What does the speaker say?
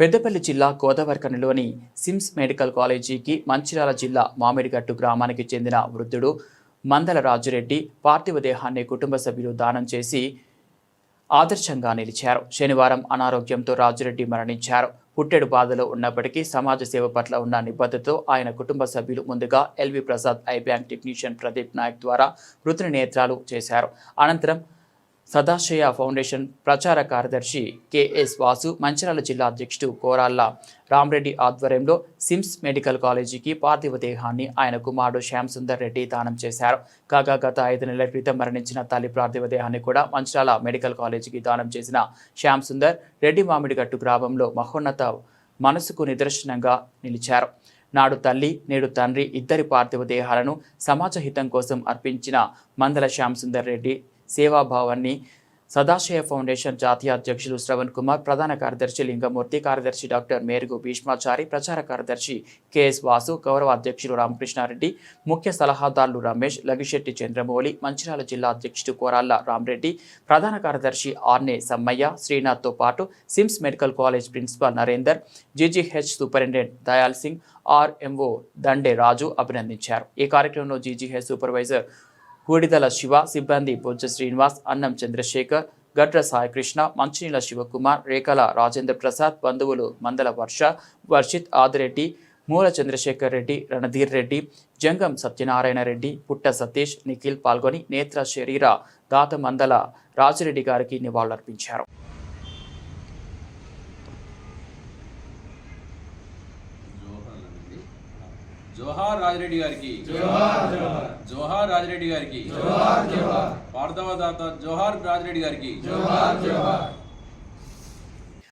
పెద్దపల్లి జిల్లా గోదావరిఖనిలోని sims medical కాలేజీకి మంచిర్యాల జిల్లా మామిడిగట్టు గ్రామానికి చెందిన వృద్ధుడు మందల రాజురెడ్డి పార్థివ దేహాన్ని కుటుంబ సభ్యులు దానం చేసి ఆదర్శంగా నిలిచారు. శనివారం అనారోగ్యంతో రాజురెడ్డి మరణించారు. పుట్టెడు బాధలో ఉన్నప్పటికీ సమాజ సేవ పట్ల ఉన్న నిబద్ధతతో ఆయన కుటుంబ సభ్యులు ముందుగా L V Prasad eye bank technician Pradeep Nayak ద్వారా వృత్తి నేత్రాలు చేశారు. అనంతరం సదాశయ ఫౌండేషన్ ప్రచార కార్యదర్శి కెఎస్ వాసు, మంచిర్యాల జిల్లా అధ్యక్షుడు కోరాళ్ల రామరెడ్డి ఆధ్వర్యంలో సిమ్స్ మెడికల్ కాలేజీకి పార్థివ దేహాన్ని ఆయన కుమారుడు శ్యామ్ సుందర్ రెడ్డి దానం చేశారు. కాగా గత 5 నెలల క్రితం మరణించిన తల్లి పార్థివ దేహాన్ని కూడా మంచిర్యాల మెడికల్ కాలేజీకి దానం చేసిన శ్యామ్ సుందర్ రెడ్డి మామిడిగట్టు గ్రామంలో మహోన్నత మనసుకు నిదర్శనంగా నిలిచారు. నాడు తల్లి నేడు తండ్రి ఇద్దరి పార్థివ దేహాలను సమాజ హితం కోసం అర్పించిన మందల శ్యామ్ సుందర్ రెడ్డి సేవాభావాన్ని సదాశయ ఫౌండేషన్ జాతీయ అధ్యక్షులు శ్రవణ్ కుమార్, ప్రధాన కార్యదర్శి లింగమూర్తి, కార్యదర్శి డాక్టర్ మేరుగు భీష్మాచారి, ప్రచార కార్యదర్శి కెఎస్ వాసు, గౌరవ అధ్యక్షులు రామకృష్ణారెడ్డి, ముఖ్య సలహాదారులు రమేష్, లగిశెట్టి చంద్రమౌళి, మంచిర్యాల జిల్లా అధ్యక్షుడు కోరాళ్ల రామరెడ్డి, ప్రధాన కార్యదర్శి ఆర్నే సమ్మయ్య, శ్రీనాథ్తో పాటు SIMS medical college principal Narender, GGH superintendent Dayal Singh, RMO Dande Raju అభినందించారు. ఈ కార్యక్రమంలో జీజీహెచ్ సూపర్వైజర్ కూడిదల శివ, సిబ్బంది బొజ్జ శ్రీనివాస్, అన్నం చంద్రశేఖర్, గడ్ర సాయికృష్ణ, మంచినీల శివకుమార్, రేఖల రాజేంద్ర ప్రసాద్, బంధువులు మందల వర్ష, వర్షిత్ ఆదిరెడ్డి, మూల చంద్రశేఖర్ రెడ్డి, రణధీర్ రెడ్డి, జంగం సత్యనారాయణ రెడ్డి, పుట్ట సతీష్, నిఖిల్ పాల్గొని నేత్ర శరీర దాత మందల రాజిరెడ్డి గారికి నివాళులర్పించారు. జోహార్ రాజిరెడ్డి గారికి, జోహార్ రాజిరెడ్డి గారికి, పార్థవ దాత జోహార్ రాజిరెడ్డి గారికి.